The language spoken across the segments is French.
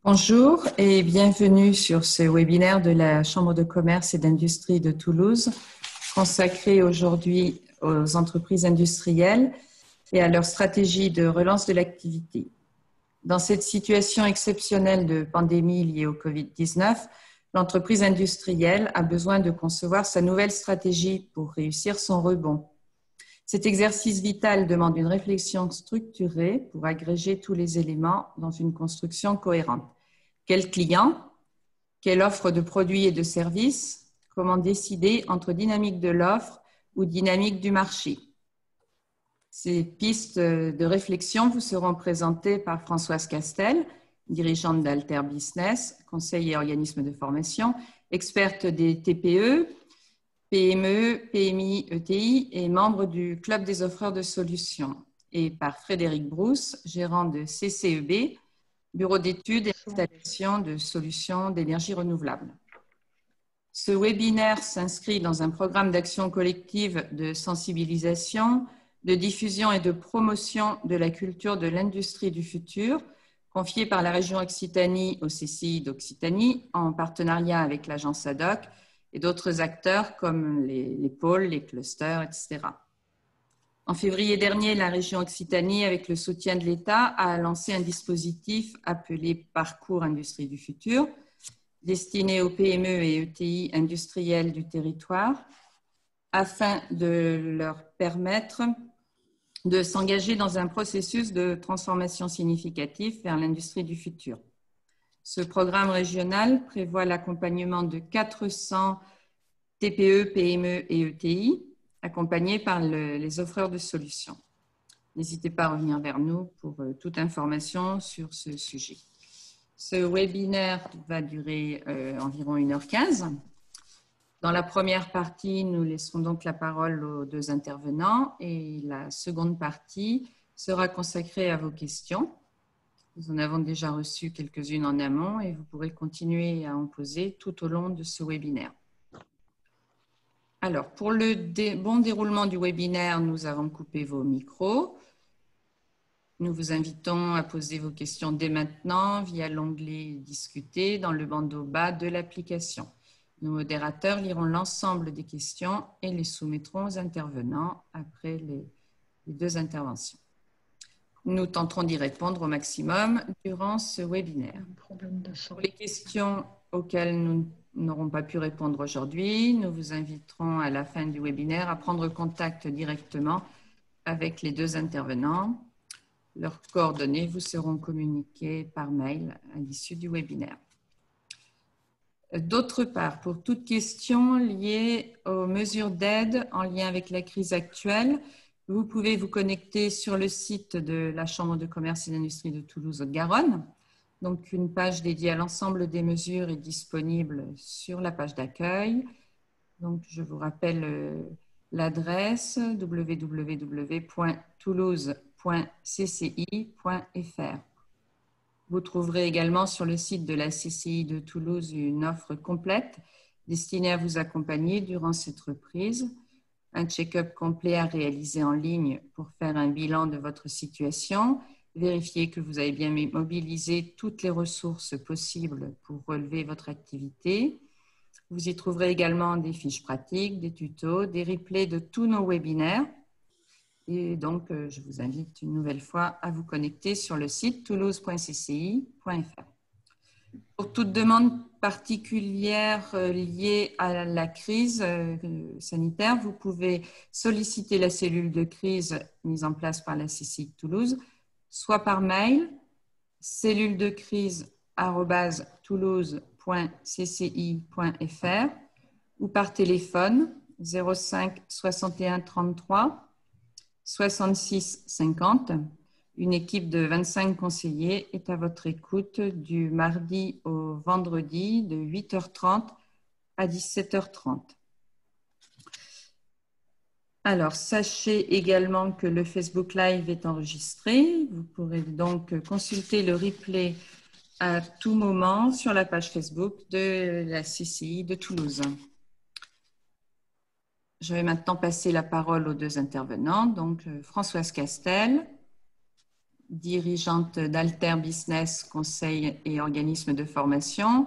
Bonjour et bienvenue sur ce webinaire de la Chambre de commerce et d'industrie de Toulouse, consacré aujourd'hui aux entreprises industrielles et à leur stratégie de relance de l'activité. Dans cette situation exceptionnelle de pandémie liée au Covid-19, l'entreprise industrielle a besoin de concevoir sa nouvelle stratégie pour réussir son rebond. Cet exercice vital demande une réflexion structurée pour agréger tous les éléments dans une construction cohérente. Quel client? Quelle offre de produits et de services? Comment décider entre dynamique de l'offre ou dynamique du marché? Ces pistes de réflexion vous seront présentées par Françoise Castel, dirigeante d'Alter Business, conseil et organisme de formation, experte des TPE, PME, PMI, ETI et membre du Club des offreurs de solutions, et par Frédéric Brousse, gérant de CCEB, Bureau d'études et d'installation de solutions d'énergie renouvelable. Ce webinaire s'inscrit dans un programme d'action collective de sensibilisation, de diffusion et de promotion de la culture de l'industrie du futur, confié par la région Occitanie au CCI d'Occitanie en partenariat avec l'agence ADOC et d'autres acteurs comme les pôles, les clusters, etc. En février dernier, la région Occitanie, avec le soutien de l'État, a lancé un dispositif appelé Parcours Industrie du Futur, destiné aux PME et ETI industriels du territoire, afin de leur permettre de s'engager dans un processus de transformation significatif vers l'industrie du futur. Ce programme régional prévoit l'accompagnement de 400 TPE, PME et ETI, accompagnés par les offreurs de solutions. N'hésitez pas à revenir vers nous pour toute information sur ce sujet. Ce webinaire va durer environ 1h15. Dans la première partie, nous laisserons donc la parole aux deux intervenants et la seconde partie sera consacrée à vos questions. Nous en avons déjà reçu quelques-unes en amont et vous pourrez continuer à en poser tout au long de ce webinaire. Alors, pour le bon déroulement du webinaire, nous avons coupé vos micros. Nous vous invitons à poser vos questions dès maintenant via l'onglet « Discuter » dans le bandeau bas de l'application. Nos modérateurs liront l'ensemble des questions et les soumettront aux intervenants après les deux interventions. Nous tenterons d'y répondre au maximum durant ce webinaire. Pour les questions auxquelles nous n'aurons pas pu répondre aujourd'hui, nous vous inviterons à la fin du webinaire à prendre contact directement avec les deux intervenants. Leurs coordonnées vous seront communiquées par mail à l'issue du webinaire. D'autre part, pour toute question liée aux mesures d'aide en lien avec la crise actuelle, vous pouvez vous connecter sur le site de la Chambre de commerce et d'industrie de Toulouse-Haute-Garonne. Donc, une page dédiée à l'ensemble des mesures est disponible sur la page d'accueil. Donc, je vous rappelle l'adresse www.toulouse.cci.fr. Vous trouverez également sur le site de la CCI de Toulouse une offre complète destinée à vous accompagner durant cette reprise. Un check-up complet à réaliser en ligne pour faire un bilan de votre situation, vérifier que vous avez bien mobilisé toutes les ressources possibles pour relever votre activité. Vous y trouverez également des fiches pratiques, des tutos, des replays de tous nos webinaires. Et donc, je vous invite une nouvelle fois à vous connecter sur le site toulouse.cci.fr. Pour toute demande particulière liée à la crise sanitaire, vous pouvez solliciter la cellule de crise mise en place par la CCI de Toulouse, soit par mail, celluledecrise@toulouse.cci.fr ou par téléphone 05 61 33 66 50. Une équipe de 25 conseillers est à votre écoute du mardi au vendredi de 8h30 à 17h30. Alors, sachez également que le Facebook Live est enregistré. Vous pourrez donc consulter le replay à tout moment sur la page Facebook de la CCI de Toulouse. Je vais maintenant passer la parole aux deux intervenants. Donc, Françoise Castel, dirigeante d'Alter Business, conseil et organisme de formation,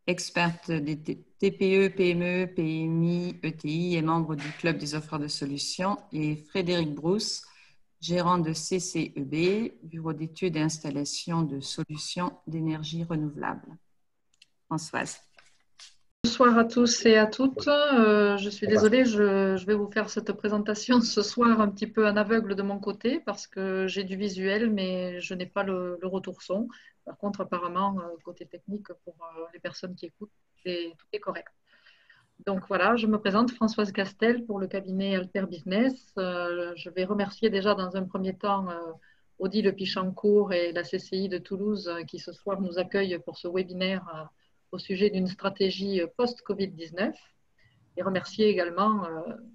experte des TPE, PME, PMI, ETI et membre du Club des offreurs de solutions, et Frédéric Brousse, gérant de CCEB, Bureau d'études et installation de solutions d'énergie renouvelable. Françoise. Bonsoir à tous et à toutes. Je suis désolée, je vais vous faire cette présentation ce soir un petit peu en aveugle de mon côté parce que j'ai du visuel, mais je n'ai pas le retour son. Par contre, apparemment, côté technique, pour les personnes qui écoutent, tout est correct. Donc voilà, je me présente Françoise Castel pour le cabinet Alter Business. Je vais remercier déjà dans un premier temps Odile Pichancourt et la CCI de Toulouse qui ce soir nous accueillent pour ce webinaire au sujet d'une stratégie post-Covid-19 et remercier également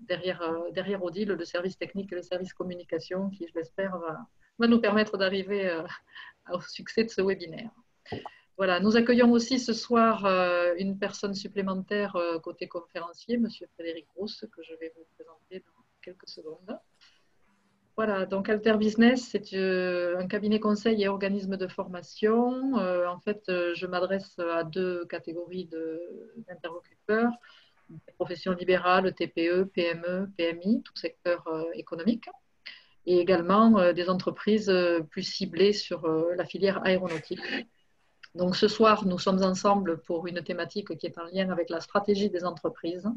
derrière Odile le service technique et le service communication qui, je l'espère, va nous permettre d'arriver au succès de ce webinaire. Voilà, nous accueillons aussi ce soir une personne supplémentaire côté conférencier, M. Frédéric Brousse, que je vais vous présenter dans quelques secondes. Voilà, donc Alter Business, c'est un cabinet conseil et organisme de formation. En fait, je m'adresse à deux catégories d'interlocuteurs, des professions libérales, TPE, PME, PMI, tout secteur économique, et également des entreprises plus ciblées sur la filière aéronautique. Donc ce soir, nous sommes ensemble pour une thématique qui est en lien avec la stratégie des entreprises,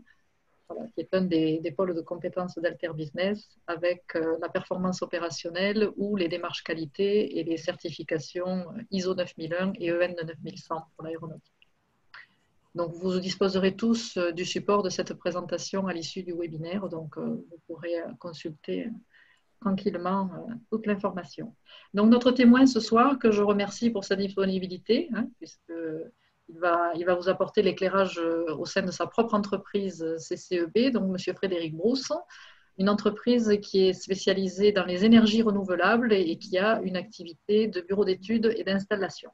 voilà, qui est un des pôles de compétences d'Alter Business, avec la performance opérationnelle ou les démarches qualité et les certifications ISO 9001 et EN 9100 pour l'aéronautique. Donc vous disposerez tous du support de cette présentation à l'issue du webinaire, donc vous pourrez consulter tranquillement toute l'information. Donc notre témoin ce soir, que je remercie pour sa disponibilité, puisqu'il va vous apporter l'éclairage au sein de sa propre entreprise CCEB, donc M. Frédéric Brousse, une entreprise qui est spécialisée dans les énergies renouvelables et qui a une activité de bureau d'études et d'installation.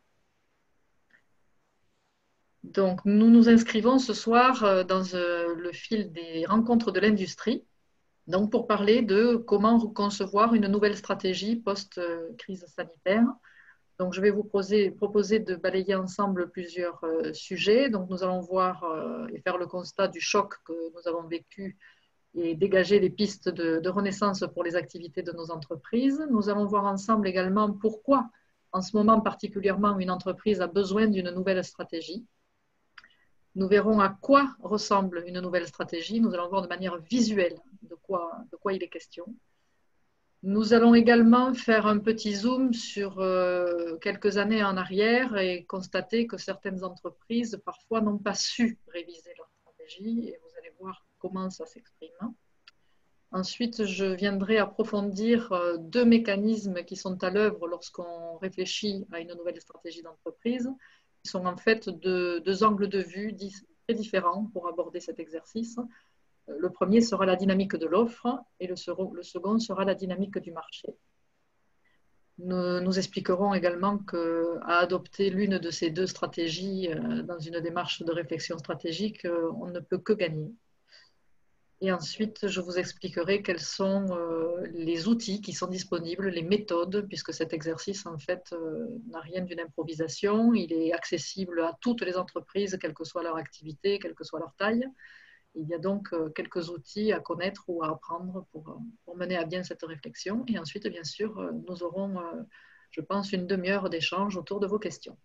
Donc nous nous inscrivons ce soir dans le fil des rencontres de l'industrie, donc pour parler de comment concevoir une nouvelle stratégie post-crise sanitaire. Donc je vais vous proposer de balayer ensemble plusieurs sujets. Donc nous allons voir et faire le constat du choc que nous avons vécu et dégager les pistes de renaissance pour les activités de nos entreprises. Nous allons voir ensemble également pourquoi, en ce moment particulièrement, une entreprise a besoin d'une nouvelle stratégie. Nous verrons à quoi ressemble une nouvelle stratégie. Nous allons voir de manière visuelle de quoi il est question. Nous allons également faire un petit zoom sur quelques années en arrière et constater que certaines entreprises parfois n'ont pas su réviser leur stratégie et vous allez voir comment ça s'exprime. Ensuite, je viendrai approfondir deux mécanismes qui sont à l'œuvre lorsqu'on réfléchit à une nouvelle stratégie d'entreprise, qui sont en fait deux angles de vue très différents pour aborder cet exercice. Le premier sera la dynamique de l'offre et le second sera la dynamique du marché. Nous expliquerons également qu'à adopter l'une de ces deux stratégies dans une démarche de réflexion stratégique, on ne peut que gagner. Et ensuite, je vous expliquerai quels sont les outils qui sont disponibles, les méthodes, puisque cet exercice, en fait, n'a rien d'une improvisation. Il est accessible à toutes les entreprises, quelle que soit leur activité, quelle que soit leur taille. Il y a donc quelques outils à connaître ou à apprendre pour mener à bien cette réflexion. Et ensuite, bien sûr, nous aurons, je pense, une demi-heure d'échange autour de vos questions.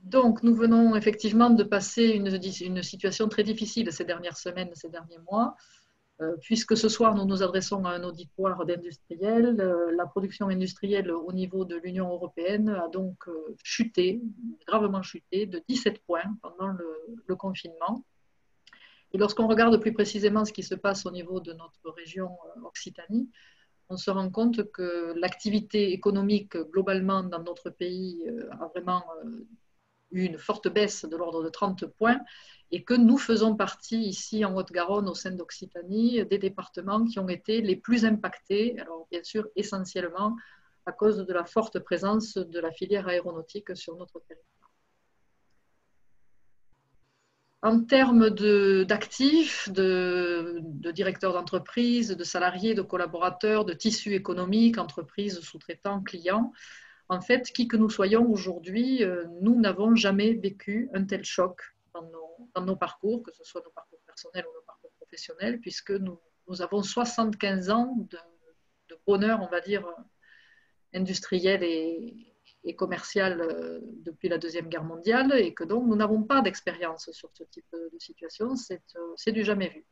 Donc, nous venons effectivement de passer une situation très difficile ces dernières semaines, ces derniers mois, puisque ce soir, nous nous adressons à un auditoire d'industriels. La production industrielle au niveau de l'Union européenne a donc chuté, gravement chuté, de 17 points pendant le confinement. Et lorsqu'on regarde plus précisément ce qui se passe au niveau de notre région Occitanie, on se rend compte que l'activité économique globalement dans notre pays a vraiment eu une forte baisse de l'ordre de 30 points et que nous faisons partie ici en Haute-Garonne au sein d'Occitanie des départements qui ont été les plus impactés, alors bien sûr essentiellement à cause de la forte présence de la filière aéronautique sur notre territoire. En termes d'actifs, de directeurs d'entreprise, de salariés, de collaborateurs, de tissu économique, entreprises, sous-traitants, clients, en fait, qui que nous soyons aujourd'hui, nous n'avons jamais vécu un tel choc dans nos parcours, que ce soit nos parcours personnels ou nos parcours professionnels, puisque nous avons 75 ans de bonheur, on va dire, industriel et commercial depuis la Deuxième Guerre mondiale, et que donc nous n'avons pas d'expérience sur ce type de situation, c'est du jamais vu.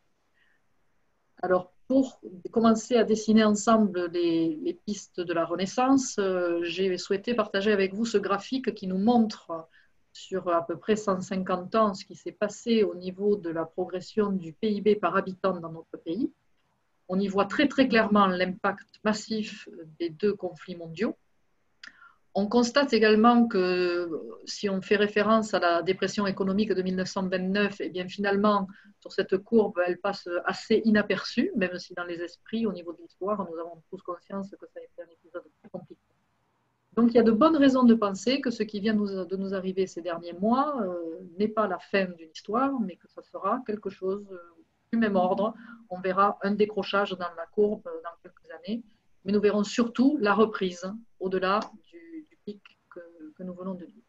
Alors, pour commencer à dessiner ensemble les pistes de la Renaissance, j'ai souhaité partager avec vous ce graphique qui nous montre sur à peu près 150 ans ce qui s'est passé au niveau de la progression du PIB par habitant dans notre pays. On y voit très très clairement l'impact massif des deux conflits mondiaux. On constate également que si on fait référence à la dépression économique de 1929, eh bien finalement, sur cette courbe, elle passe assez inaperçue, même si dans les esprits, au niveau de l'histoire, nous avons tous conscience que ça a été un épisode très compliqué. Donc il y a de bonnes raisons de penser que ce qui vient de nous arriver ces derniers mois n'est pas la fin d'une histoire, mais que ça sera quelque chose du même ordre. On verra un décrochage dans la courbe dans quelques années, mais nous verrons surtout la reprise au-delà du pic que nous venons de vivre.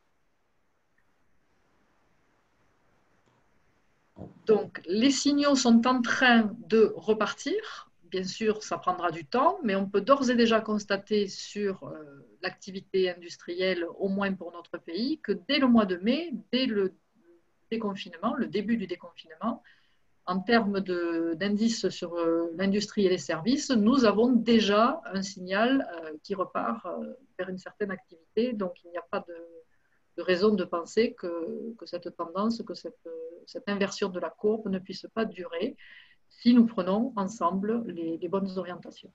Donc, les signaux sont en train de repartir. Bien sûr, ça prendra du temps, mais on peut d'ores et déjà constater sur l'activité industrielle, au moins pour notre pays, que dès le mois de mai, dès le déconfinement, le début du déconfinement, en termes d'indices sur l'industrie et les services, nous avons déjà un signal qui repart vers une certaine activité. Donc, il n'y a pas de raison de penser que cette tendance, que cette inversion de la courbe ne puisse pas durer si nous prenons ensemble les bonnes orientations.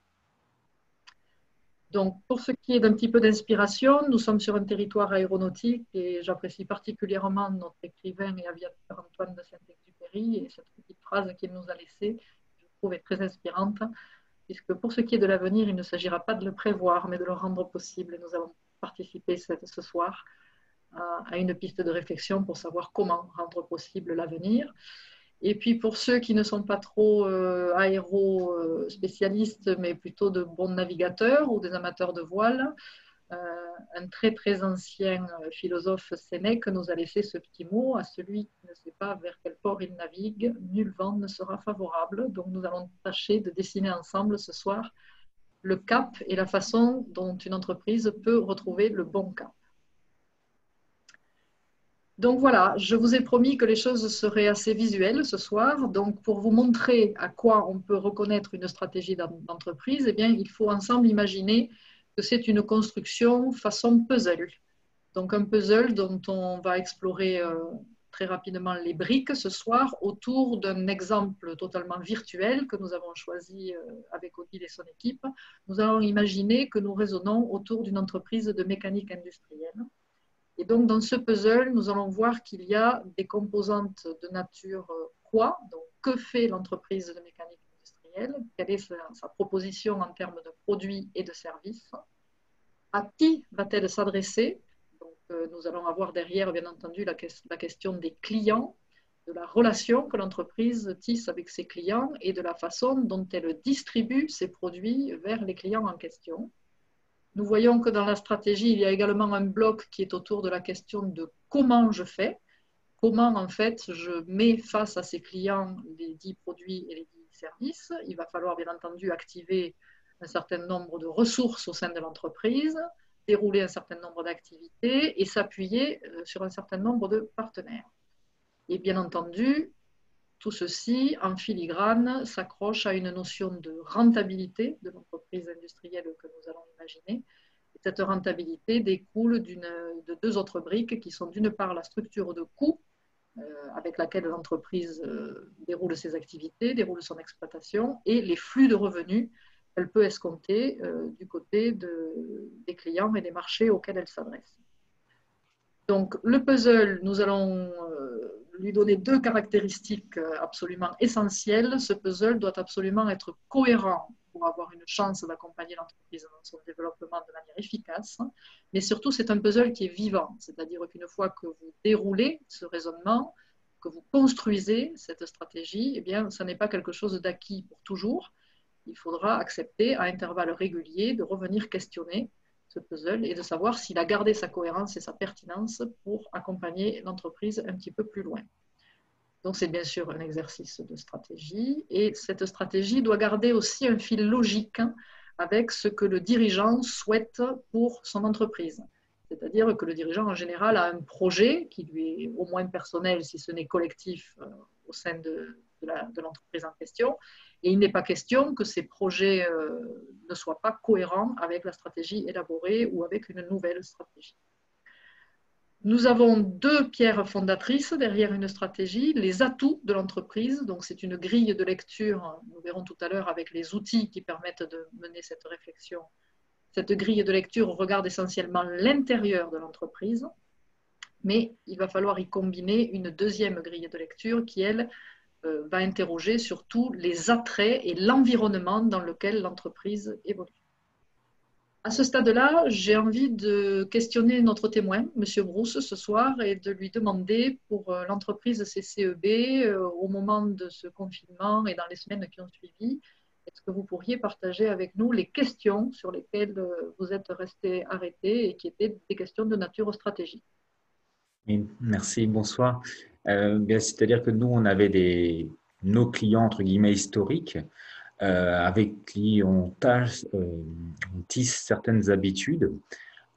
Donc, pour ce qui est d'un petit peu d'inspiration, nous sommes sur un territoire aéronautique et j'apprécie particulièrement notre écrivain et aviateur Antoine de Saint-Exupéry et cette petite phrase qu'il nous a laissée, je trouve est très inspirante, puisque pour ce qui est de l'avenir, il ne s'agira pas de le prévoir, mais de le rendre possible. Et nous allons participer ce soir à une piste de réflexion pour savoir comment rendre possible l'avenir. Et puis pour ceux qui ne sont pas trop aéro-spécialistes, mais plutôt de bons navigateurs ou des amateurs de voile, un très très ancien philosophe Sénèque nous a laissé ce petit mot: à celui qui ne sait pas vers quel port il navigue, nul vent ne sera favorable. Donc nous allons tâcher de dessiner ensemble ce soir le cap et la façon dont une entreprise peut retrouver le bon cap. Donc voilà, je vous ai promis que les choses seraient assez visuelles ce soir. Donc pour vous montrer à quoi on peut reconnaître une stratégie d'entreprise, eh bien, il faut ensemble imaginer que c'est une construction façon puzzle. Donc un puzzle dont on va explorer très rapidement les briques ce soir autour d'un exemple totalement virtuel que nous avons choisi avec Odile et son équipe. Nous allons imaginer que nous raisonnons autour d'une entreprise de mécanique industrielle. Et donc, dans ce puzzle, nous allons voir qu'il y a des composantes de nature quoi. Donc, que fait l'entreprise de mécanique industrielle? Quelle est sa proposition en termes de produits et de services? À qui va-t-elle s'adresser? Donc, nous allons avoir derrière, bien entendu, la question des clients, de la relation que l'entreprise tisse avec ses clients et de la façon dont elle distribue ses produits vers les clients en question. Nous voyons que dans la stratégie, il y a également un bloc qui est autour de la question de comment je fais, comment en fait je mets face à ces clients les 10 produits et les 10 services. Il va falloir bien entendu activer un certain nombre de ressources au sein de l'entreprise, dérouler un certain nombre d'activités et s'appuyer sur un certain nombre de partenaires. Et bien entendu, tout ceci, en filigrane, s'accroche à une notion de rentabilité de l'entreprise industrielle que nous allons imaginer. Et cette rentabilité découle de deux autres briques qui sont d'une part la structure de coûts avec laquelle l'entreprise déroule ses activités, déroule son exploitation, et les flux de revenus qu'elle peut escompter du côté des clients et des marchés auxquels elle s'adresse. Donc, le puzzle, nous allons lui donner deux caractéristiques absolument essentielles. Ce puzzle doit absolument être cohérent pour avoir une chance d'accompagner l'entreprise dans son développement de manière efficace. Mais surtout, c'est un puzzle qui est vivant. C'est-à-dire qu'une fois que vous déroulez ce raisonnement, que vous construisez cette stratégie, eh bien, ce n'est pas quelque chose d'acquis pour toujours. Il faudra accepter à intervalles réguliers de revenir questionner ce puzzle et de savoir s'il a gardé sa cohérence et sa pertinence pour accompagner l'entreprise un petit peu plus loin. Donc, c'est bien sûr un exercice de stratégie et cette stratégie doit garder aussi un fil logique avec ce que le dirigeant souhaite pour son entreprise. C'est-à-dire que le dirigeant, en général, a un projet qui lui est au moins personnel, si ce n'est collectif, au sein de l'entreprise en question. Et il n'est pas question que ces projets ne soient pas cohérents avec la stratégie élaborée ou avec une nouvelle stratégie. Nous avons deux pierres fondatrices derrière une stratégie, les atouts de l'entreprise. Donc, c'est une grille de lecture, nous verrons tout à l'heure, avec les outils qui permettent de mener cette réflexion. Cette grille de lecture regarde essentiellement l'intérieur de l'entreprise, mais il va falloir y combiner une deuxième grille de lecture qui, elle, va interroger surtout les attraits et l'environnement dans lequel l'entreprise évolue. À ce stade-là, j'ai envie de questionner notre témoin, M. Brousse, ce soir, et de lui demander pour l'entreprise CCEB, au moment de ce confinement et dans les semaines qui ont suivi, est-ce que vous pourriez partager avec nous les questions sur lesquelles vous êtes resté arrêté et qui étaient des questions de nature stratégique? Oui, merci, bonsoir. C'est-à-dire que nous, on avait nos clients, entre guillemets, historiques, avec qui on tisse certaines habitudes.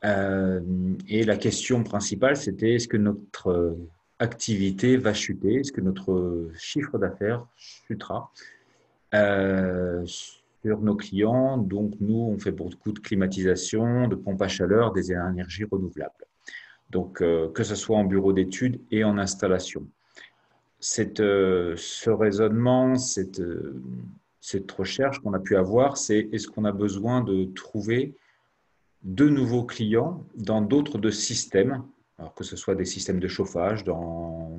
Et la question principale, c'était est-ce que notre activité va chuter? Est-ce que notre chiffre d'affaires chutera sur nos clients? Donc, nous, on fait beaucoup de climatisation, de pompes à chaleur, des énergies renouvelables. Donc, que ce soit en bureau d'études et en installation. Ce raisonnement, cette recherche qu'on a pu avoir, c'est est-ce qu'on a besoin de trouver de nouveaux clients dans d'autres systèmes, alors que ce soit des systèmes de chauffage, dans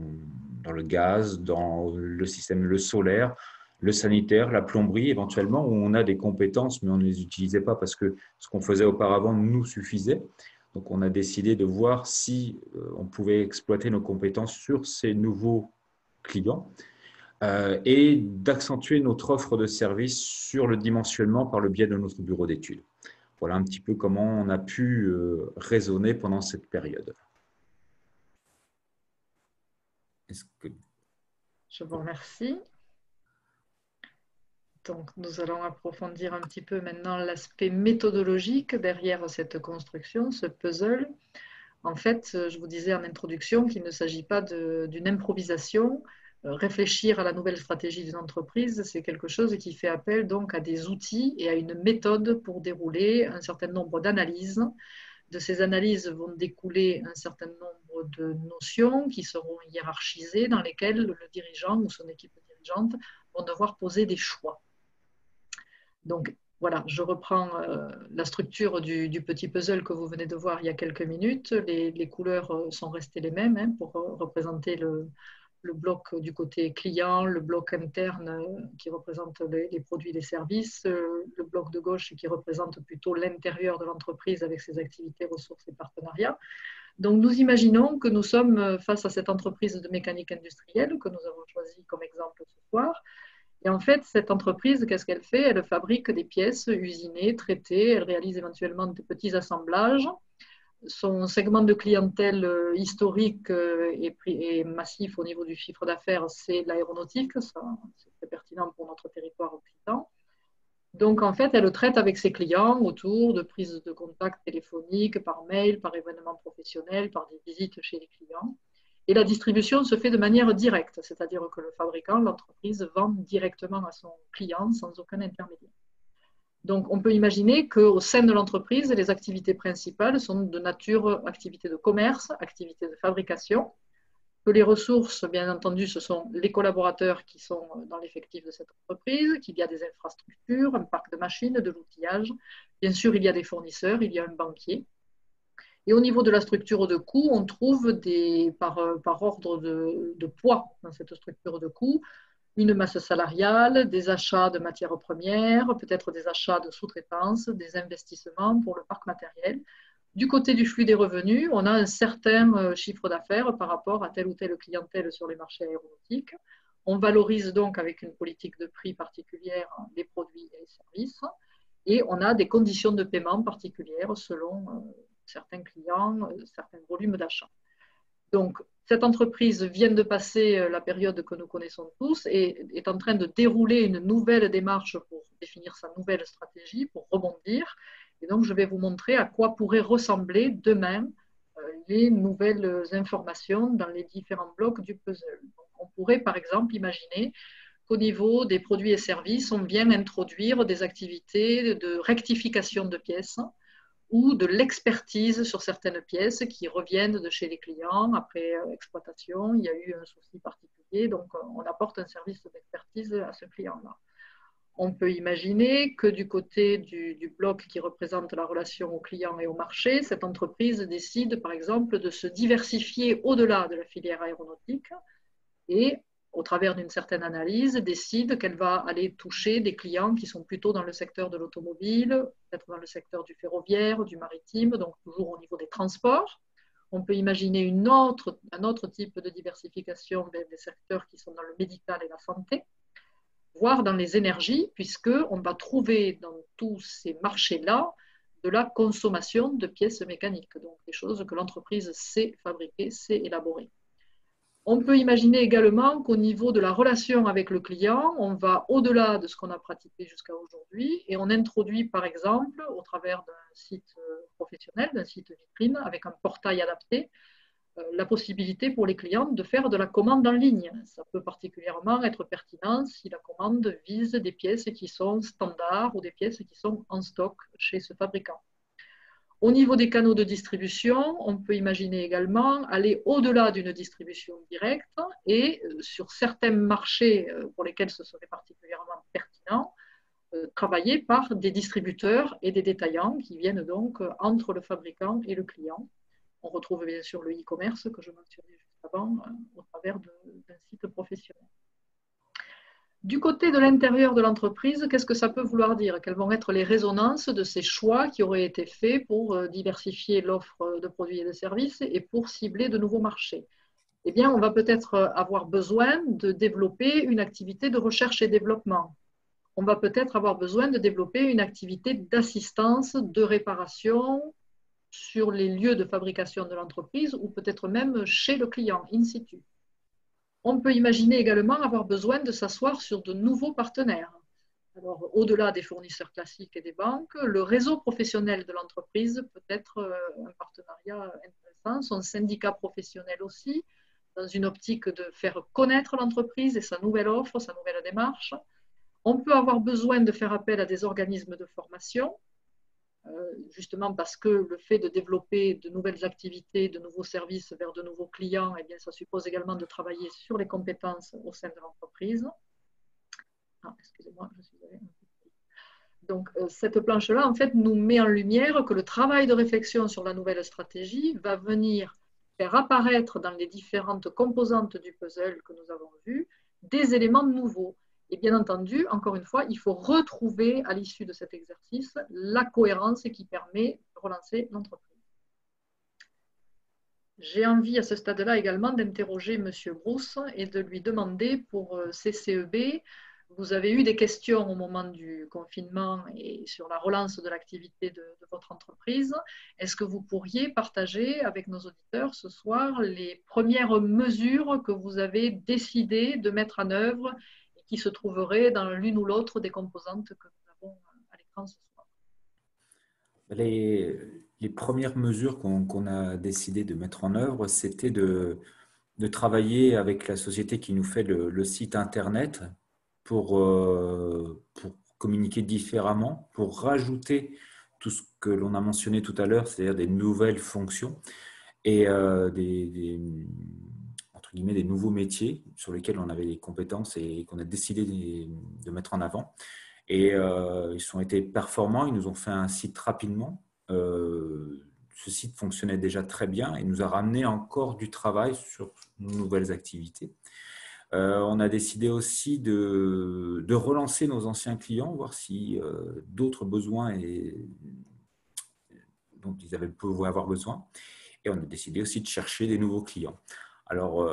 le gaz, dans le solaire, le sanitaire, la plomberie, éventuellement, où on a des compétences, mais on ne les utilisait pas parce que ce qu'on faisait auparavant nous suffisait. Donc, on a décidé de voir si on pouvait exploiter nos compétences sur ces nouveaux clients et d'accentuer notre offre de services sur le dimensionnement par le biais de notre bureau d'études. Voilà un petit peu comment on a pu raisonner pendant cette période. Je vous remercie. Donc, nous allons approfondir un petit peu maintenant l'aspect méthodologique derrière cette construction, ce puzzle. En fait, je vous disais en introduction qu'il ne s'agit pas d'une improvisation. Réfléchir à la nouvelle stratégie d'une entreprise, c'est quelque chose qui fait appel donc à des outils et à une méthode pour dérouler un certain nombre d'analyses. De ces analyses vont découler un certain nombre de notions qui seront hiérarchisées, dans lesquelles le dirigeant ou son équipe dirigeante vont devoir poser des choix. Donc, voilà, je reprends la structure du petit puzzle que vous venez de voir il y a quelques minutes. Les couleurs sont restées les mêmes pour représenter le bloc du côté client, le bloc interne qui représente les produits et les services, le bloc de gauche qui représente plutôt l'intérieur de l'entreprise avec ses activités, ressources et partenariats. Donc, nous imaginons que nous sommes face à cette entreprise de mécanique industrielle que nous avons choisie comme exemple ce soir. Et en fait, cette entreprise, qu'est-ce qu'elle fait? Elle fabrique des pièces usinées, traitées, elle réalise éventuellement de petits assemblages. Son segment de clientèle historique et massif au niveau du chiffre d'affaires, c'est l'aéronautique. C'est très pertinent pour notre territoire occitan. Donc, en fait, elle traite avec ses clients autour de prises de contact téléphoniques, par mail, par événements professionnels, par des visites chez les clients. Et la distribution se fait de manière directe, c'est-à-dire que le fabricant, l'entreprise, vend directement à son client sans aucun intermédiaire. Donc, on peut imaginer qu'au sein de l'entreprise, les activités principales sont de nature activités de commerce, activités de fabrication, que les ressources, bien entendu, ce sont les collaborateurs qui sont dans l'effectif de cette entreprise, qu'il y a des infrastructures, un parc de machines, de l'outillage. Bien sûr, il y a des fournisseurs, il y a un banquier. Et au niveau de la structure de coûts, on trouve par ordre de poids dans cette structure de coûts, une masse salariale, des achats de matières premières, peut-être des achats de sous-traitance, des investissements pour le parc matériel. Du côté du flux des revenus, on a un certain chiffre d'affaires par rapport à telle ou telle clientèle sur les marchés aéronautiques. On valorise donc avec une politique de prix particulière les produits et les services. Et on a des conditions de paiement particulières selon certains clients, certains volumes d'achat. Donc, cette entreprise vient de passer la période que nous connaissons tous et est en train de dérouler une nouvelle démarche pour définir sa nouvelle stratégie, pour rebondir. Et donc, je vais vous montrer à quoi pourraient ressembler demain les nouvelles informations dans les différents blocs du puzzle. Donc, on pourrait, par exemple, imaginer qu'au niveau des produits et services, on vient introduire des activités de rectification de pièces ou de l'expertise sur certaines pièces qui reviennent de chez les clients après exploitation. Il y a eu un souci particulier, donc on apporte un service d'expertise à ce client-là. On peut imaginer que du côté du bloc qui représente la relation au client et au marché, cette entreprise décide par exemple de se diversifier au-delà de la filière aéronautique et au travers d'une certaine analyse, décide qu'elle va aller toucher des clients qui sont plutôt dans le secteur de l'automobile, peut-être dans le secteur du ferroviaire, du maritime, donc toujours au niveau des transports. On peut imaginer un autre type de diversification des secteurs qui sont dans le médical et la santé, voire dans les énergies, puisqu'on va trouver dans tous ces marchés-là de la consommation de pièces mécaniques, donc des choses que l'entreprise sait fabriquer, sait élaborer. On peut imaginer également qu'au niveau de la relation avec le client, on va au-delà de ce qu'on a pratiqué jusqu'à aujourd'hui et on introduit par exemple, au travers d'un site professionnel, d'un site vitrine avec un portail adapté, la possibilité pour les clients de faire de la commande en ligne. Ça peut particulièrement être pertinent si la commande vise des pièces qui sont standards ou des pièces qui sont en stock chez ce fabricant. Au niveau des canaux de distribution, on peut imaginer également aller au-delà d'une distribution directe et sur certains marchés pour lesquels ce serait particulièrement pertinent, travailler par des distributeurs et des détaillants qui viennent donc entre le fabricant et le client. On retrouve bien sûr le e-commerce que je mentionnais juste avant au travers d'un site professionnel. Du côté de l'intérieur de l'entreprise, qu'est-ce que ça peut vouloir dire? Quelles vont être les résonances de ces choix qui auraient été faits pour diversifier l'offre de produits et de services et pour cibler de nouveaux marchés? Eh bien, on va peut-être avoir besoin de développer une activité de recherche et développement. On va peut-être avoir besoin de développer une activité d'assistance, de réparation sur les lieux de fabrication de l'entreprise ou peut-être même chez le client, in situ. On peut imaginer également avoir besoin de s'asseoir sur de nouveaux partenaires. Alors, au-delà des fournisseurs classiques et des banques, le réseau professionnel de l'entreprise peut être un partenariat intéressant, son syndicat professionnel aussi, dans une optique de faire connaître l'entreprise et sa nouvelle offre, sa nouvelle démarche. On peut avoir besoin de faire appel à des organismes de formation, justement parce que le fait de développer de nouvelles activités, de nouveaux services vers de nouveaux clients, eh bien, ça suppose également de travailler sur les compétences au sein de l'entreprise. Ah, excusez-moi, je suis allée un peu. Donc, cette planche-là, en fait, nous met en lumière que le travail de réflexion sur la nouvelle stratégie va venir faire apparaître dans les différentes composantes du puzzle que nous avons vues des éléments nouveaux. Et bien entendu, encore une fois, il faut retrouver à l'issue de cet exercice la cohérence qui permet de relancer l'entreprise. J'ai envie à ce stade-là également d'interroger M. Brousse et de lui demander pour CCEB, vous avez eu des questions au moment du confinement et sur la relance de l'activité de votre entreprise. Est-ce que vous pourriez partager avec nos auditeurs ce soir les premières mesures que vous avez décidé de mettre en œuvre qui se trouveraient dans l'une ou l'autre des composantes que nous avons à l'écran ce soir? Les premières mesures qu'on a décidé de mettre en œuvre, c'était de travailler avec la société qui nous fait le site Internet pour communiquer différemment, pour rajouter tout ce que l'on a mentionné tout à l'heure, c'est-à-dire des nouvelles fonctions et entre guillemets, des nouveaux métiers sur lesquels on avait des compétences et qu'on a décidé de mettre en avant. Et ils ont été performants, ils nous ont fait un site rapidement. Ce site fonctionnait déjà très bien et nous a ramené encore du travail sur nos nouvelles activités. On a décidé aussi de relancer nos anciens clients, voir si d'autres besoins dont ils pouvaient avoir besoin. Et on a décidé aussi de chercher des nouveaux clients. Alors,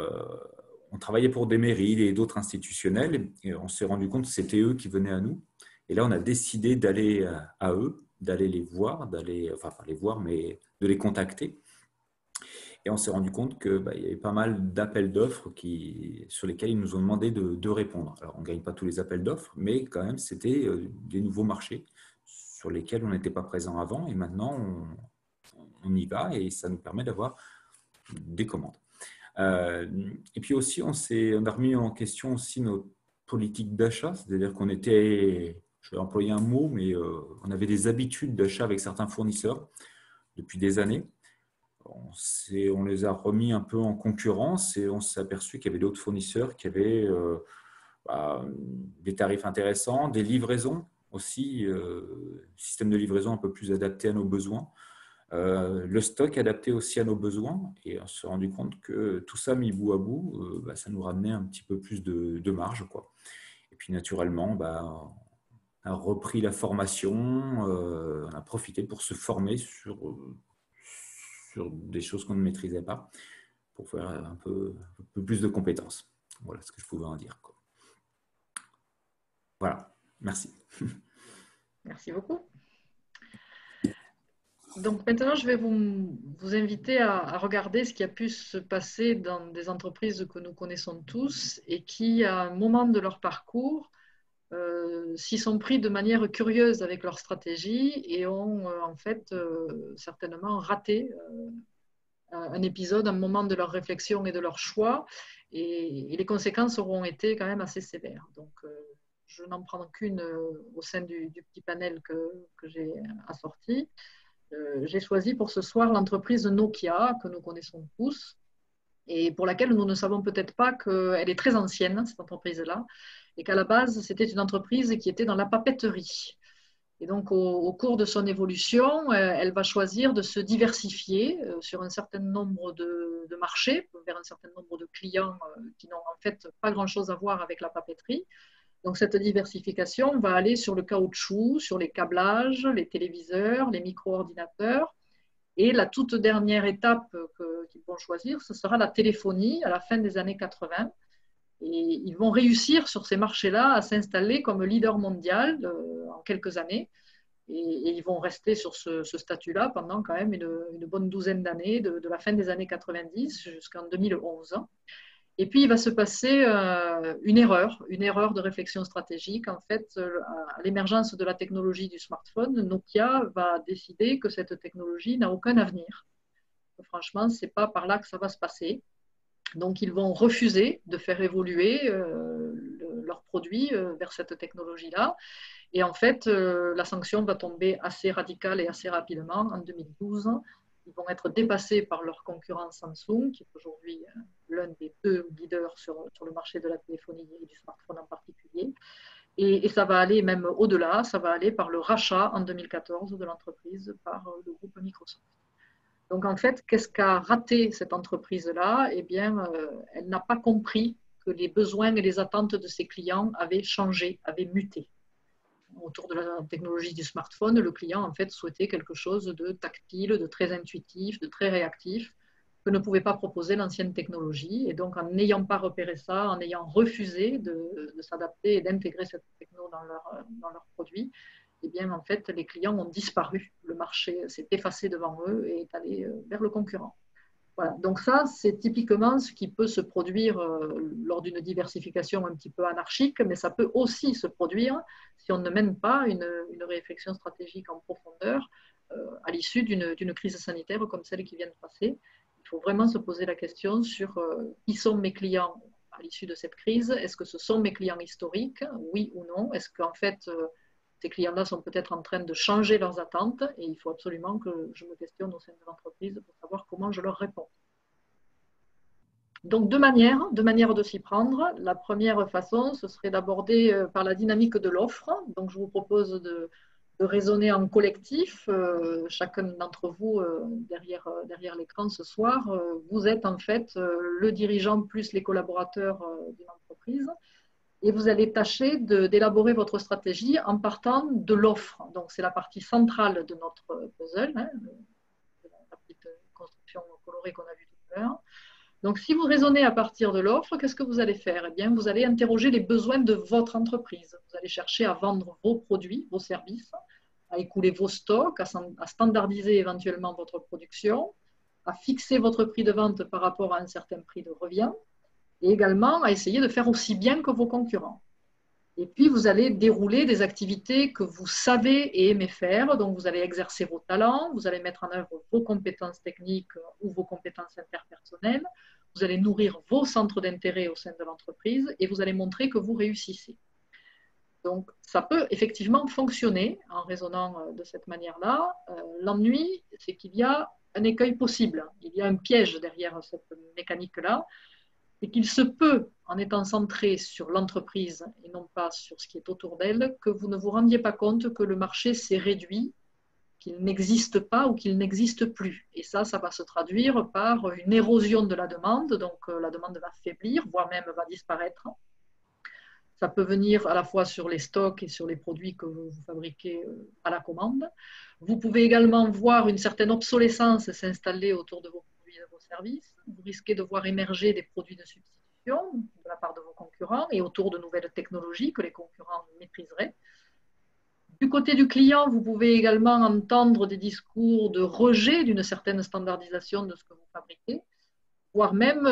on travaillait pour des mairies et d'autres institutionnels et on s'est rendu compte que c'était eux qui venaient à nous. Et là, on a décidé d'aller à eux, d'aller les voir, enfin pas les voir, mais de les contacter. Et on s'est rendu compte qu'il y avait pas mal d'appels d'offres sur lesquels ils nous ont demandé de répondre. Alors, on ne gagne pas tous les appels d'offres, mais quand même, c'était des nouveaux marchés sur lesquels on n'était pas présent avant. Et maintenant, on y va et ça nous permet d'avoir des commandes. Et puis aussi, on a remis en question aussi notre politique d'achat, c'est-à-dire qu'on était, je vais employer un mot, mais on avait des habitudes d'achat avec certains fournisseurs depuis des années. On les a remis un peu en concurrence et on s'est aperçu qu'il y avait d'autres fournisseurs qui avaient des tarifs intéressants, des livraisons aussi, système de livraison un peu plus adapté à nos besoins. Le stock adapté aussi à nos besoins et on s'est rendu compte que tout ça mis bout à bout, ça nous ramenait un petit peu plus de marge, quoi. Et puis naturellement, on a repris la formation, on a profité pour se former sur des choses qu'on ne maîtrisait pas pour faire un peu plus de compétences. Voilà ce que je pouvais en dire, quoi. Voilà, merci. Merci beaucoup. Donc maintenant, je vais vous inviter à regarder ce qui a pu se passer dans des entreprises que nous connaissons tous et qui, à un moment de leur parcours, s'y sont pris de manière curieuse avec leur stratégie et ont en fait certainement raté un épisode, un moment de leur réflexion et de leur choix. Et les conséquences auront été quand même assez sévères. Donc, je n'en prends qu'une au sein du petit panel que j'ai assorti. J'ai choisi pour ce soir l'entreprise Nokia, que nous connaissons tous, et pour laquelle nous ne savons peut-être pas qu'elle est très ancienne, cette entreprise-là, et qu'à la base, c'était une entreprise qui était dans la papeterie. Et donc, au cours de son évolution, elle va choisir de se diversifier sur un certain nombre de marchés, vers un certain nombre de clients qui n'ont en fait pas grand-chose à voir avec la papeterie. Donc, cette diversification va aller sur le caoutchouc, sur les câblages, les téléviseurs, les micro-ordinateurs. Et la toute dernière étape qu'ils vont choisir, ce sera la téléphonie à la fin des années 80. Et ils vont réussir sur ces marchés-là à s'installer comme leader mondial en quelques années. Et ils vont rester sur ce statut-là pendant quand même une bonne douzaine d'années, de la fin des années 90 jusqu'en 2011. Et puis, il va se passer une erreur de réflexion stratégique. En fait, à l'émergence de la technologie du smartphone, Nokia va décider que cette technologie n'a aucun avenir. Franchement, ce n'est pas par là que ça va se passer. Donc, ils vont refuser de faire évoluer leurs produits vers cette technologie-là. Et en fait, la sanction va tomber assez radicale et assez rapidement en 2012. Ils vont être dépassés par leur concurrent Samsung, qui est aujourd'hui l'un des deux leaders sur le marché de la téléphonie et du smartphone en particulier. Et ça va aller même au-delà, ça va aller par le rachat en 2014 de l'entreprise par le groupe Microsoft. Donc en fait, qu'est-ce qu'a raté cette entreprise-là? Eh bien, elle n'a pas compris que les besoins et les attentes de ses clients avaient changé, avaient muté. Autour de la technologie du smartphone, le client en fait souhaitait quelque chose de tactile, de très intuitif, de très réactif, que ne pouvait pas proposer l'ancienne technologie. Et donc, en n'ayant pas repéré ça, en ayant refusé de s'adapter et d'intégrer cette techno dans leurs produits, eh bien, en fait, les clients ont disparu. Le marché s'est effacé devant eux et est allé vers le concurrent. Voilà. Donc ça, c'est typiquement ce qui peut se produire lors d'une diversification un petit peu anarchique, mais ça peut aussi se produire si on ne mène pas une réflexion stratégique en profondeur à l'issue d'une crise sanitaire comme celle qui vient de passer. Il faut vraiment se poser la question sur qui sont mes clients à l'issue de cette crise. Est-ce que ce sont mes clients historiques, oui ou non? Est-ce qu'en fait, ces clients-là sont peut-être en train de changer leurs attentes et il faut absolument que je me questionne au sein de l'entreprise pour savoir comment je leur réponds. Donc, deux manières de s'y prendre. La première façon, ce serait d'aborder par la dynamique de l'offre. Donc, je vous propose de raisonner en collectif. Chacun d'entre vous, derrière l'écran ce soir, vous êtes en fait le dirigeant plus les collaborateurs d'une entreprise. Et vous allez tâcher d'élaborer votre stratégie en partant de l'offre. Donc, c'est la partie centrale de notre puzzle, hein, fonction colorée qu'on a vue tout à l'heure. Donc, si vous raisonnez à partir de l'offre, qu'est-ce que vous allez faire? Eh bien, vous allez interroger les besoins de votre entreprise. Vous allez chercher à vendre vos produits, vos services, à écouler vos stocks, à standardiser éventuellement votre production, à fixer votre prix de vente par rapport à un certain prix de revient, et également à essayer de faire aussi bien que vos concurrents. Et puis, vous allez dérouler des activités que vous savez et aimez faire. Donc, vous allez exercer vos talents, vous allez mettre en œuvre vos compétences techniques ou vos compétences interpersonnelles, vous allez nourrir vos centres d'intérêt au sein de l'entreprise et vous allez montrer que vous réussissez. Donc, ça peut effectivement fonctionner en raisonnant de cette manière-là. L'ennui, c'est qu'il y a un écueil possible. Il y a un piège derrière cette mécanique-là. C'est qu'il se peut, en étant centré sur l'entreprise et non pas sur ce qui est autour d'elle, que vous ne vous rendiez pas compte que le marché s'est réduit, qu'il n'existe pas ou qu'il n'existe plus. Et ça va se traduire par une érosion de la demande, donc la demande va faiblir, voire même va disparaître. Ça peut venir à la fois sur les stocks et sur les produits que vous fabriquez à la commande. Vous pouvez également voir une certaine obsolescence s'installer autour de vos produits et de vos services. Vous risquez de voir émerger des produits de substitution de la part de vos concurrents et autour de nouvelles technologies que les concurrents maîtriseraient. Du côté du client, vous pouvez également entendre des discours de rejet d'une certaine standardisation de ce que vous fabriquez, voire même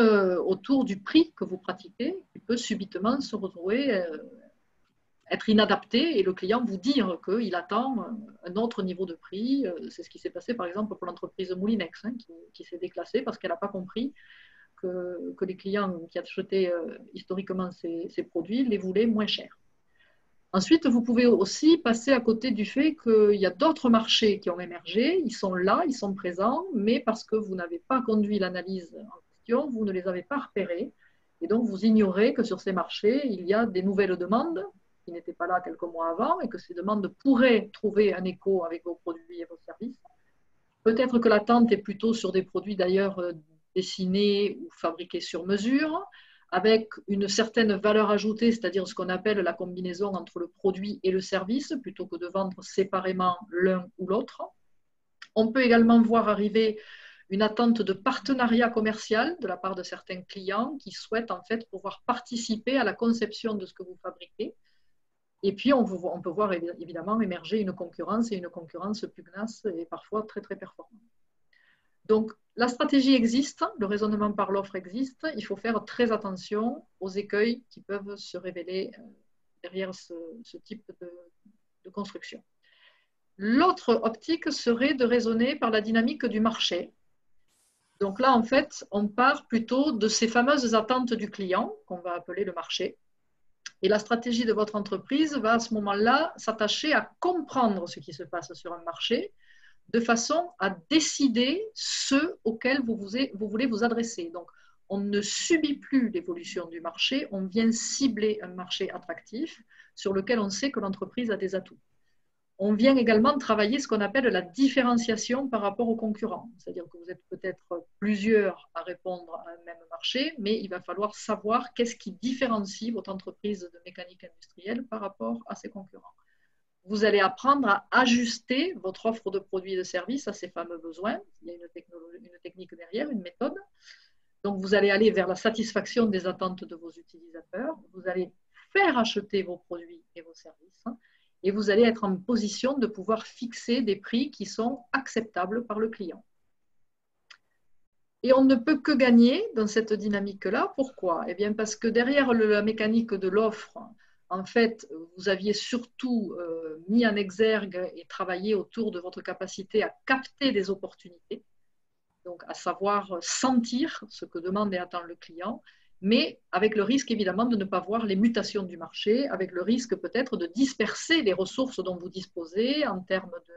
autour du prix que vous pratiquez, qui peut subitement se retrouver être inadapté et le client vous dire qu'il attend un autre niveau de prix. C'est ce qui s'est passé par exemple pour l'entreprise Moulinex, qui s'est déclassée parce qu'elle n'a pas compris que les clients qui achetaient historiquement ces produits les voulaient moins chers. Ensuite, vous pouvez aussi passer à côté du fait qu'il y a d'autres marchés qui ont émergé, ils sont là, ils sont présents, mais parce que vous n'avez pas conduit l'analyse en question, vous ne les avez pas repérés, et donc vous ignorez que sur ces marchés, il y a des nouvelles demandes qui n'étaient pas là quelques mois avant, et que ces demandes pourraient trouver un écho avec vos produits et vos services. Peut-être que l'attente est plutôt sur des produits d'ailleurs dessinés ou fabriqués sur mesure, avec une certaine valeur ajoutée, c'est-à-dire ce qu'on appelle la combinaison entre le produit et le service, plutôt que de vendre séparément l'un ou l'autre. On peut également voir arriver une attente de partenariat commercial de la part de certains clients qui souhaitent en fait pouvoir participer à la conception de ce que vous fabriquez. Et puis, on peut voir évidemment émerger une concurrence et une concurrence pugnace et parfois très, très performante. Donc, la stratégie existe, le raisonnement par l'offre existe. Il faut faire très attention aux écueils qui peuvent se révéler derrière ce type de construction. L'autre optique serait de raisonner par la dynamique du marché. Donc là, en fait, on part plutôt de ces fameuses attentes du client, qu'on va appeler le marché. Et la stratégie de votre entreprise va à ce moment-là s'attacher à comprendre ce qui se passe sur un marché, de façon à décider ceux auxquels vous voulez vous adresser. Donc, on ne subit plus l'évolution du marché, on vient cibler un marché attractif sur lequel on sait que l'entreprise a des atouts. On vient également travailler ce qu'on appelle la différenciation par rapport aux concurrents. C'est-à-dire que vous êtes peut-être plusieurs à répondre à un même marché, mais il va falloir savoir qu'est-ce qui différencie votre entreprise de mécanique industrielle par rapport à ses concurrents. Vous allez apprendre à ajuster votre offre de produits et de services à ces fameux besoins. Il y a une technique derrière, une méthode. Donc, vous allez aller vers la satisfaction des attentes de vos utilisateurs. Vous allez faire acheter vos produits et vos services. Et vous allez être en position de pouvoir fixer des prix qui sont acceptables par le client. Et on ne peut que gagner dans cette dynamique-là. Pourquoi? Eh bien, parce que derrière la mécanique de l'offre, en fait, vous aviez surtout mis en exergue et travaillé autour de votre capacité à capter des opportunités, donc à savoir sentir ce que demande et attend le client, mais avec le risque évidemment de ne pas voir les mutations du marché, avec le risque peut-être de disperser les ressources dont vous disposez en termes de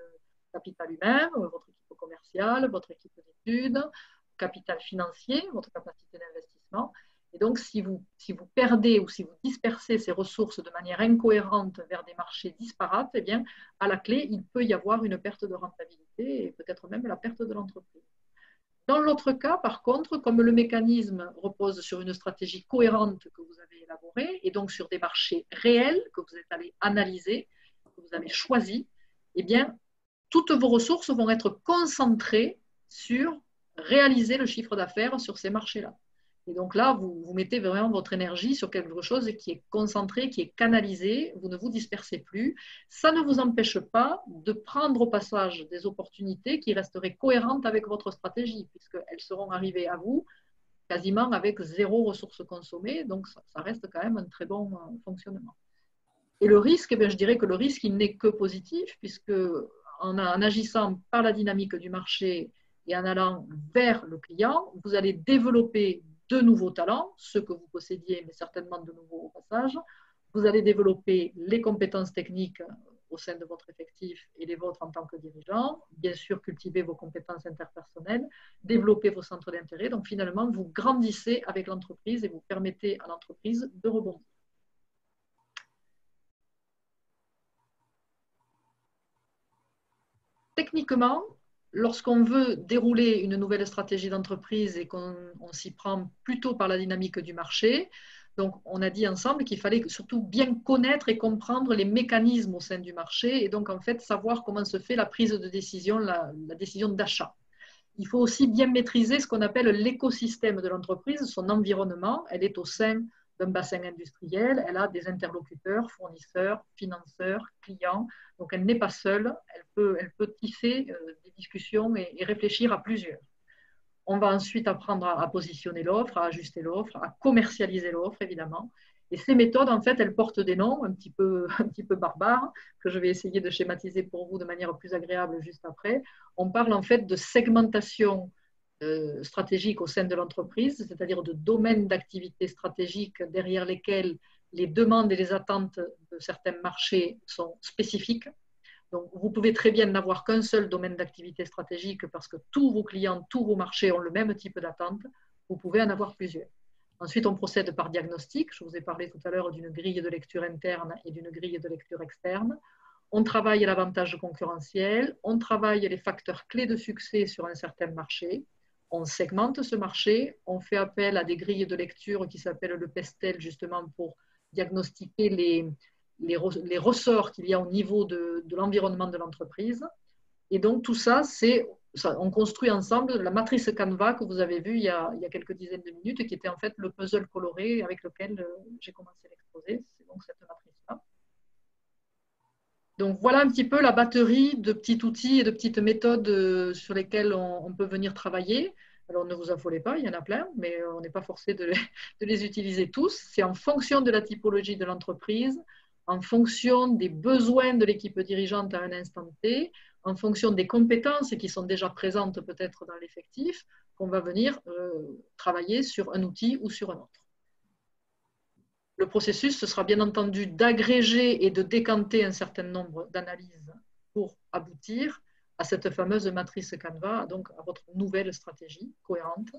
capital humain, votre équipe commerciale, votre équipe d'études, capital financier, votre capacité d'investissement. Et donc, si vous perdez ou si vous dispersez ces ressources de manière incohérente vers des marchés disparates, eh bien, à la clé, il peut y avoir une perte de rentabilité et peut-être même la perte de l'entreprise. Dans l'autre cas, par contre, comme le mécanisme repose sur une stratégie cohérente que vous avez élaborée et donc sur des marchés réels que vous êtes allé analyser, que vous avez choisi, eh bien, toutes vos ressources vont être concentrées sur réaliser le chiffre d'affaires sur ces marchés-là. Et donc là, vous mettez vraiment votre énergie sur quelque chose qui est concentré, qui est canalisé, vous ne vous dispersez plus. Ça ne vous empêche pas de prendre au passage des opportunités qui resteraient cohérentes avec votre stratégie, puisqu'elles seront arrivées à vous quasiment avec 0 ressources consommées, donc ça reste quand même un très bon fonctionnement. Et le risque, eh bien, je dirais que le risque, il n'est que positif, puisque en agissant par la dynamique du marché et en allant vers le client, vous allez développer de nouveaux talents, ceux que vous possédiez, mais certainement de nouveaux au passage. Vous allez développer les compétences techniques au sein de votre effectif et les vôtres en tant que dirigeant. Bien sûr, cultiver vos compétences interpersonnelles, développer vos centres d'intérêt. Donc finalement, vous grandissez avec l'entreprise et vous permettez à l'entreprise de rebondir. Techniquement, lorsqu'on veut dérouler une nouvelle stratégie d'entreprise et qu'on s'y prend plutôt par la dynamique du marché, donc on a dit ensemble qu'il fallait surtout bien connaître et comprendre les mécanismes au sein du marché et donc en fait savoir comment se fait la prise de décision, la décision d'achat. Il faut aussi bien maîtriser ce qu'on appelle l'écosystème de l'entreprise, son environnement. Elle est au sein d'un bassin industriel, elle a des interlocuteurs, fournisseurs, financeurs, clients. Donc, elle n'est pas seule, elle peut tisser des discussions et réfléchir à plusieurs. On va ensuite apprendre à positionner l'offre, à ajuster l'offre, à commercialiser l'offre, évidemment. Et ces méthodes, en fait, elles portent des noms un petit peu barbares, que je vais essayer de schématiser pour vous de manière plus agréable juste après. On parle en fait de segmentation stratégique au sein de l'entreprise, c'est-à-dire de domaines d'activité stratégiques derrière lesquels les demandes et les attentes de certains marchés sont spécifiques. Donc, vous pouvez très bien n'avoir qu'un seul domaine d'activité stratégique parce que tous vos clients, tous vos marchés ont le même type d'attente. Vous pouvez en avoir plusieurs. Ensuite, on procède par diagnostic. Je vous ai parlé tout à l'heure d'une grille de lecture interne et d'une grille de lecture externe. On travaille l'avantage concurrentiel, on travaille les facteurs clés de succès sur un certain marché, on segmente ce marché, on fait appel à des grilles de lecture qui s'appellent le PESTEL justement pour diagnostiquer les ressorts qu'il y a au niveau de l'environnement de l'entreprise. Et donc tout ça, on construit ensemble la matrice Canva que vous avez vue il y a quelques dizaines de minutes, qui était en fait le puzzle coloré avec lequel j'ai commencé l'exposé. C'est donc cette matrice-là. Donc voilà un petit peu la batterie de petits outils et de petites méthodes sur lesquelles on peut venir travailler. Alors ne vous affolez pas, il y en a plein, mais on n'est pas forcé de les utiliser tous. C'est en fonction de la typologie de l'entreprise, en fonction des besoins de l'équipe dirigeante à un instant T, en fonction des compétences qui sont déjà présentes peut-être dans l'effectif, qu'on va venir travailler sur un outil ou sur un autre. Le processus, ce sera bien entendu d'agréger et de décanter un certain nombre d'analyses pour aboutir à cette fameuse matrice Canva, donc à votre nouvelle stratégie cohérente,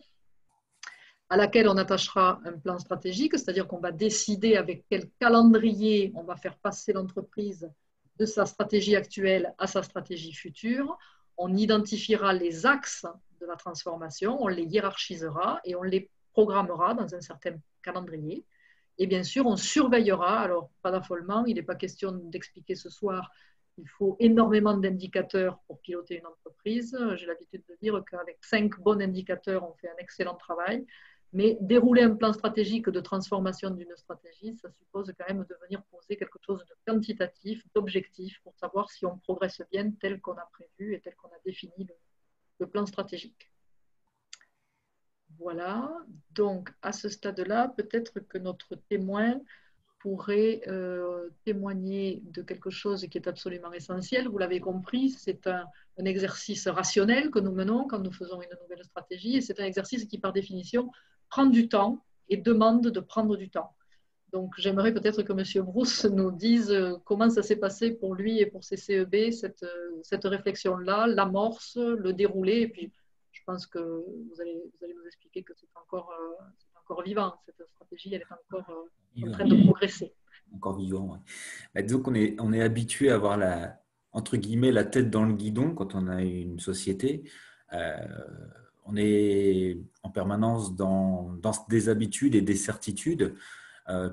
à laquelle on attachera un plan stratégique, c'est-à-dire qu'on va décider avec quel calendrier on va faire passer l'entreprise de sa stratégie actuelle à sa stratégie future. On identifiera les axes de la transformation, on les hiérarchisera et on les programmera dans un certain calendrier. Et bien sûr, on surveillera, alors pas d'affolement, il n'est pas question d'expliquer ce soir, il faut énormément d'indicateurs pour piloter une entreprise. J'ai l'habitude de dire qu'avec 5 bons indicateurs, on fait un excellent travail. Mais dérouler un plan stratégique de transformation d'une stratégie, ça suppose quand même de venir poser quelque chose de quantitatif, d'objectif, pour savoir si on progresse bien tel qu'on a prévu et tel qu'on a défini le plan stratégique. Voilà, donc à ce stade-là, peut-être que notre témoin pourrait témoigner de quelque chose qui est absolument essentiel. Vous l'avez compris, c'est un exercice rationnel que nous menons quand nous faisons une nouvelle stratégie, et c'est un exercice qui, par définition, prend du temps et demande de prendre du temps. Donc, j'aimerais peut-être que M. Brousse nous dise comment ça s'est passé pour lui et pour ses CEB, cette réflexion-là, l'amorce, le déroulé, et puis je pense que vous allez nous expliquer que c'est encore vivant, cette stratégie, elle est encore en train de progresser. Encore vivant, oui. Bah, disons qu'on est habitué à avoir entre guillemets, la tête dans le guidon quand on a une société. On est en permanence dans des habitudes et des certitudes.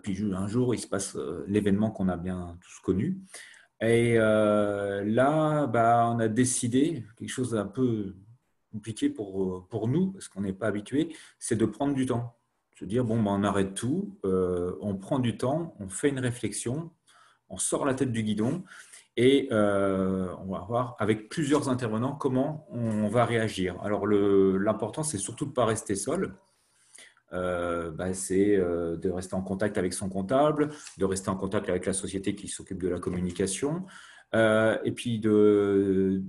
Puis un jour, il se passe l'événement qu'on a bien tous connu. Et là, on a décidé quelque chose un peu compliqué pour nous, parce qu'on n'est pas habitué, c'est de prendre du temps. Se dire, bon, ben, on arrête tout, on prend du temps, on fait une réflexion, on sort la tête du guidon et on va voir avec plusieurs intervenants comment on va réagir. Alors, l'important, c'est surtout de ne pas rester seul. C'est de rester en contact avec son comptable, de rester en contact avec la société qui s'occupe de la communication, et puis de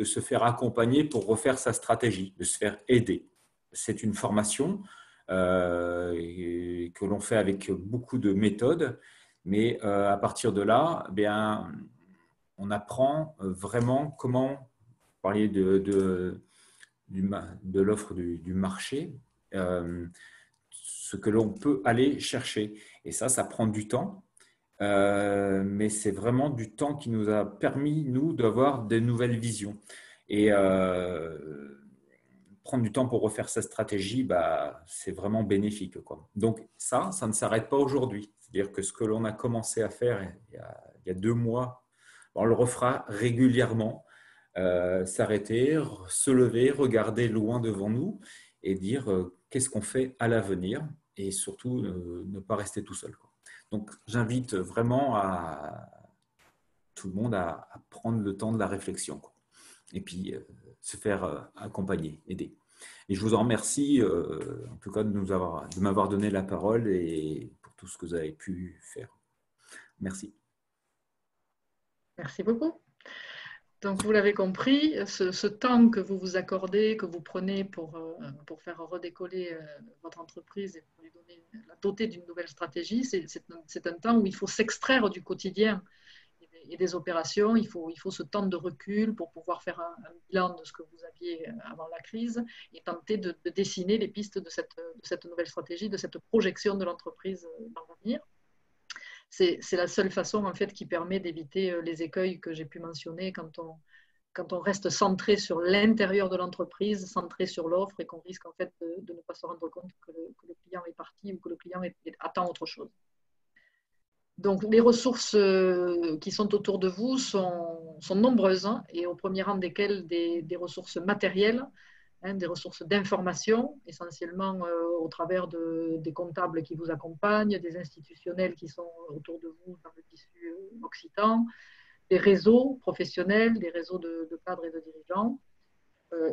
se faire accompagner pour refaire sa stratégie, de se faire aider. C'est une formation que l'on fait avec beaucoup de méthodes, mais à partir de là, on apprend vraiment comment parler de l'offre du marché, ce que l'on peut aller chercher. Et ça prend du temps, mais c'est vraiment du temps qui nous a permis, nous, d'avoir des nouvelles visions. Et prendre du temps pour refaire sa stratégie, c'est vraiment bénéfique, quoi. Donc ça ne s'arrête pas aujourd'hui. C'est-à-dire que ce que l'on a commencé à faire il y a 2 mois, on le refera régulièrement. S'arrêter, se lever, regarder loin devant nous et dire qu'est-ce qu'on fait à l'avenir et surtout ne pas rester tout seul, quoi. Donc, j'invite vraiment tout le monde à prendre le temps de la réflexion, quoi. Et puis se faire accompagner, aider. Et je vous en remercie en tout cas de m'avoir donné la parole et pour tout ce que vous avez pu faire. Merci. Merci beaucoup. Donc, vous l'avez compris, ce temps que vous vous accordez, que vous prenez pour faire redécoller votre entreprise et pour lui la doter d'une nouvelle stratégie, c'est un temps où il faut s'extraire du quotidien et des opérations. Il faut ce temps de recul pour pouvoir faire un bilan de ce que vous aviez avant la crise et tenter de dessiner les pistes de cette nouvelle stratégie, de cette projection de l'entreprise dans l'avenir. C'est la seule façon en fait qui permet d'éviter les écueils que j'ai pu mentionner quand on reste centré sur l'intérieur de l'entreprise, centré sur l'offre et qu'on risque en fait de ne pas se rendre compte que le client est parti ou que le client attend autre chose. Donc les ressources qui sont autour de vous sont nombreuses et au premier rang desquelles des ressources matérielles, des ressources d'information, essentiellement au travers des comptables qui vous accompagnent, des institutionnels qui sont autour de vous dans le tissu occitan, des réseaux professionnels, des réseaux de cadres et de dirigeants.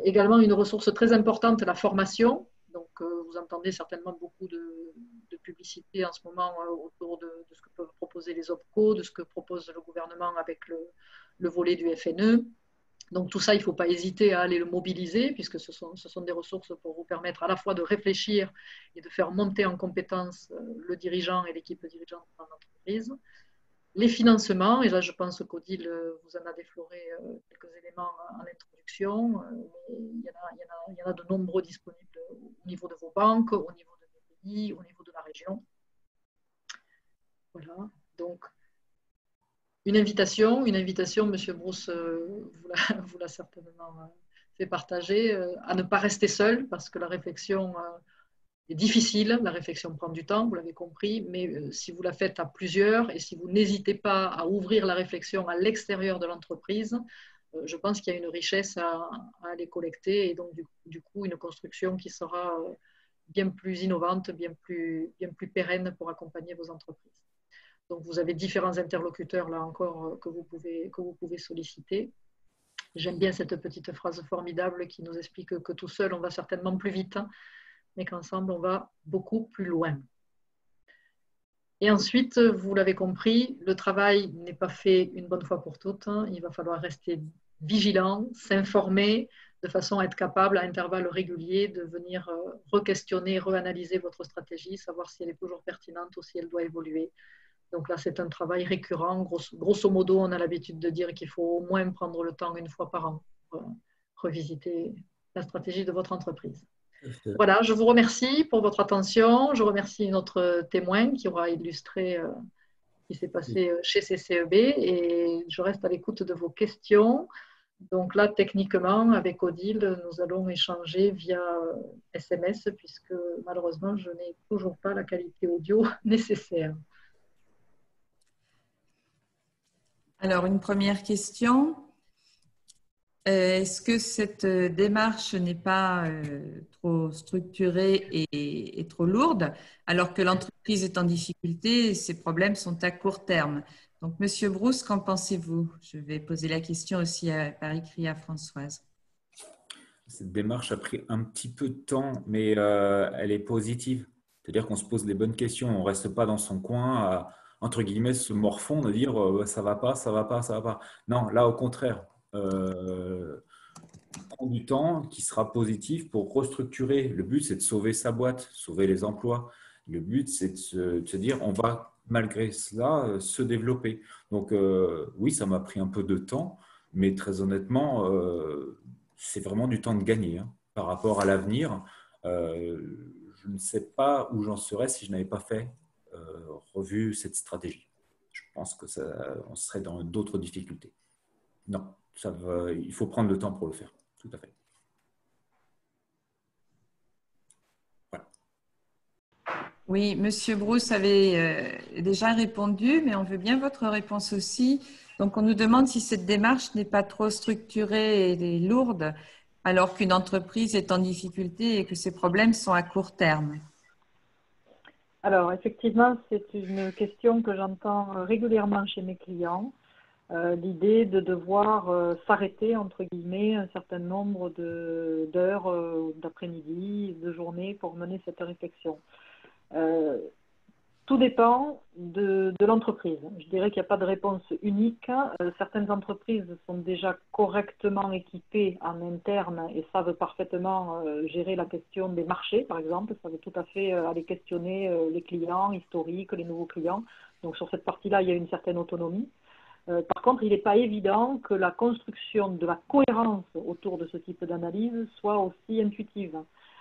Également une ressource très importante, la formation. Donc vous entendez certainement beaucoup de publicité en ce moment autour de ce que peuvent proposer les OPCO, de ce que propose le gouvernement avec le volet du FNE. Donc tout ça, il ne faut pas hésiter à aller le mobiliser, puisque ce sont des ressources pour vous permettre à la fois de réfléchir et de faire monter en compétence le dirigeant et l'équipe dirigeante dans l'entreprise. Les financements, et là je pense qu'Odile vous en a défloré quelques éléments en introduction, mais il y en a de nombreux disponibles au niveau de vos banques, au niveau de vos pays, au niveau de la région. Voilà, donc une invitation, M. Brousse vous l'a certainement fait partager, à ne pas rester seul, parce que la réflexion est difficile, la réflexion prend du temps, vous l'avez compris, mais si vous la faites à plusieurs et si vous n'hésitez pas à ouvrir la réflexion à l'extérieur de l'entreprise, je pense qu'il y a une richesse à aller collecter et donc du coup une construction qui sera bien plus innovante, bien plus pérenne pour accompagner vos entreprises. Donc vous avez différents interlocuteurs là encore que vous pouvez solliciter. J'aime bien cette petite phrase formidable qui nous explique que tout seul on va certainement plus vite, mais qu'ensemble, on va beaucoup plus loin. Et ensuite, vous l'avez compris, le travail n'est pas fait une bonne fois pour toutes. Il va falloir rester vigilant, s'informer, de façon à être capable, à intervalles réguliers, de venir re-questionner, re-analyser votre stratégie, savoir si elle est toujours pertinente ou si elle doit évoluer. Donc là, c'est un travail récurrent. Grosso modo, on a l'habitude de dire qu'il faut au moins prendre le temps 1 fois par an pour revisiter la stratégie de votre entreprise. Voilà, je vous remercie pour votre attention. Je remercie notre témoin qui aura illustré ce qui s'est passé chez CCEB et je reste à l'écoute de vos questions. Donc là, techniquement, avec Odile, nous allons échanger via SMS puisque malheureusement, je n'ai toujours pas la qualité audio nécessaire. Alors, une première question. Est-ce que cette démarche n'est pas trop structurée et trop lourde, alors que l'entreprise est en difficulté et ses problèmes sont à court terme? Donc, Monsieur Brousse, qu'en pensez-vous? Je vais poser la question aussi par écrit à Françoise. Cette démarche a pris un petit peu de temps, mais elle est positive. C'est-à-dire qu'on se pose les bonnes questions. On ne reste pas dans son coin à, entre guillemets, se morfondre, de dire ça ne va pas, ça ne va pas, ça ne va pas. Non, là, au contraire. Prend du temps qui sera positif pour restructurer. Le but, c'est de sauver sa boîte, sauver les emplois. Le but, c'est de se dire, on va malgré cela se développer. Donc, oui, ça m'a pris un peu de temps, mais très honnêtement, c'est vraiment du temps de gagner hein. Par rapport à l'avenir. Je ne sais pas où j'en serais si je n'avais pas fait revu cette stratégie. Je pense que on serait dans d'autres difficultés. Non, il faut prendre le temps pour le faire. Tout à fait. Voilà. Oui, Monsieur Brousse avait déjà répondu, mais on veut bien votre réponse aussi. Donc, on nous demande si cette démarche n'est pas trop structurée et lourde, alors qu'une entreprise est en difficulté et que ses problèmes sont à court terme. Alors, effectivement, c'est une question que j'entends régulièrement chez mes clients. L'idée de devoir s'arrêter, entre guillemets, un certain nombre d'heures, d'après-midi, de journées pour mener cette réflexion. Tout dépend de l'entreprise. Je dirais qu'il n'y a pas de réponse unique. Certaines entreprises sont déjà correctement équipées en interne et savent parfaitement gérer la question des marchés, par exemple. Ça veut tout à fait aller questionner les clients historiques, les nouveaux clients. Donc sur cette partie-là, il y a une certaine autonomie. Par contre, il n'est pas évident que la construction de la cohérence autour de ce type d'analyse soit aussi intuitive.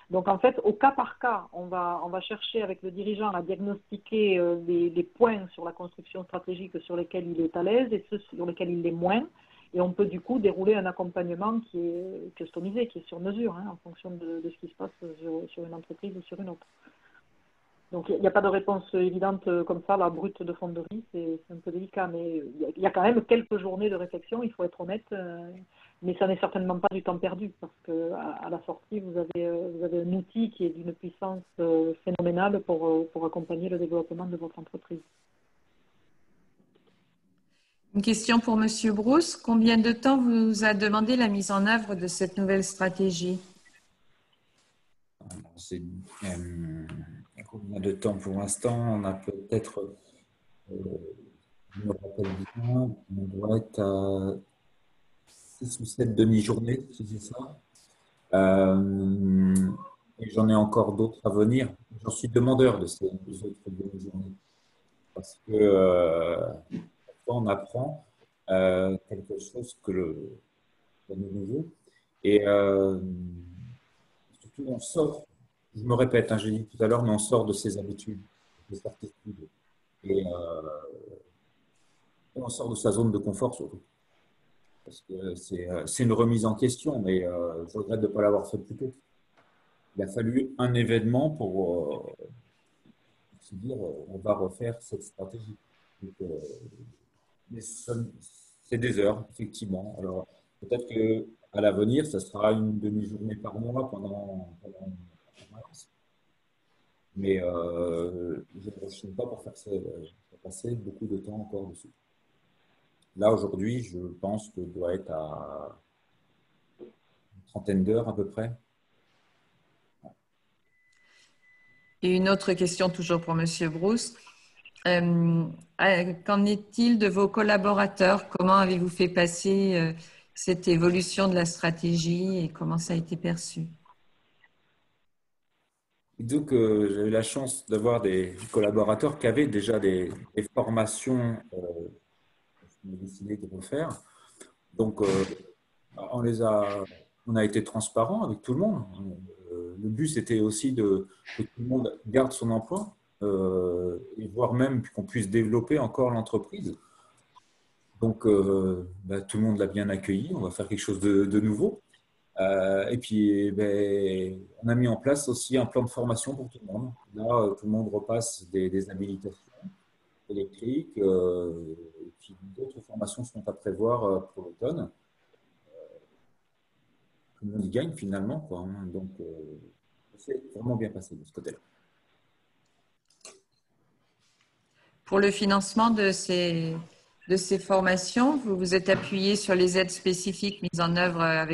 Donc en fait, au cas par cas, on va chercher avec le dirigeant à diagnostiquer les points sur la construction stratégique sur lesquels il est à l'aise et ceux sur lesquels il l'est moins. Et on peut du coup dérouler un accompagnement qui est customisé, qui est sur mesure, hein, en fonction de ce qui se passe sur une entreprise ou sur une autre. Donc il n'y a pas de réponse évidente comme ça, la brute de fonderie, c'est un peu délicat, mais il y a quand même quelques journées de réflexion, il faut être honnête, mais ça n'est certainement pas du temps perdu, parce qu'à la sortie, vous avez un outil qui est d'une puissance phénoménale pour accompagner le développement de votre entreprise. Une question pour Monsieur Brousse. Combien de temps vous a demandé la mise en œuvre de cette nouvelle stratégie? Combien de temps pour l'instant? On a peut-être, je me rappelle bien, on doit être à 6 ou 7 demi-journées, si c'est ça. Et j'en ai encore d'autres à venir. J'en suis demandeur de ces autres demi-journées. Parce que on apprend quelque chose que de nouveau. Et surtout, on sort, je me répète, hein, j'ai dit tout à l'heure, mais on sort de ses habitudes, de ses certitudes. Et on sort de sa zone de confort surtout. Parce que c'est une remise en question, mais je regrette de ne pas l'avoir fait plus tôt. Il a fallu un événement pour se dire on va refaire cette stratégie. C'est des heures, effectivement. Alors, peut-être qu'à l'avenir, ça sera une demi-journée par mois pendant mais je ne rechigne pas pour faire ça, passer beaucoup de temps encore dessus. Là, aujourd'hui, je pense que je dois être à une trentaine d'heures à peu près. Et une autre question toujours pour Monsieur Brousse. Qu'en est-il de vos collaborateurs? Comment avez-vous fait passer cette évolution de la stratégie et comment ça a été perçu? Donc, j'ai eu la chance d'avoir des collaborateurs qui avaient déjà des formations qu'on a décidé de refaire. Donc, on a été transparent avec tout le monde. Le but, c'était aussi que tout le monde garde son emploi et voire même qu'on puisse développer encore l'entreprise. Donc, tout le monde l'a bien accueilli. On va faire quelque chose de nouveau. Et puis, on a mis en place aussi un plan de formation pour tout le monde. Là, tout le monde repasse des habilitations électriques. Et puis, d'autres formations sont à prévoir pour l'automne. tout le monde y gagne finalement, quoi, hein. Donc, c'est vraiment bien passé de ce côté-là. Pour le financement de ces formations, vous vous êtes appuyé sur les aides spécifiques mises en œuvre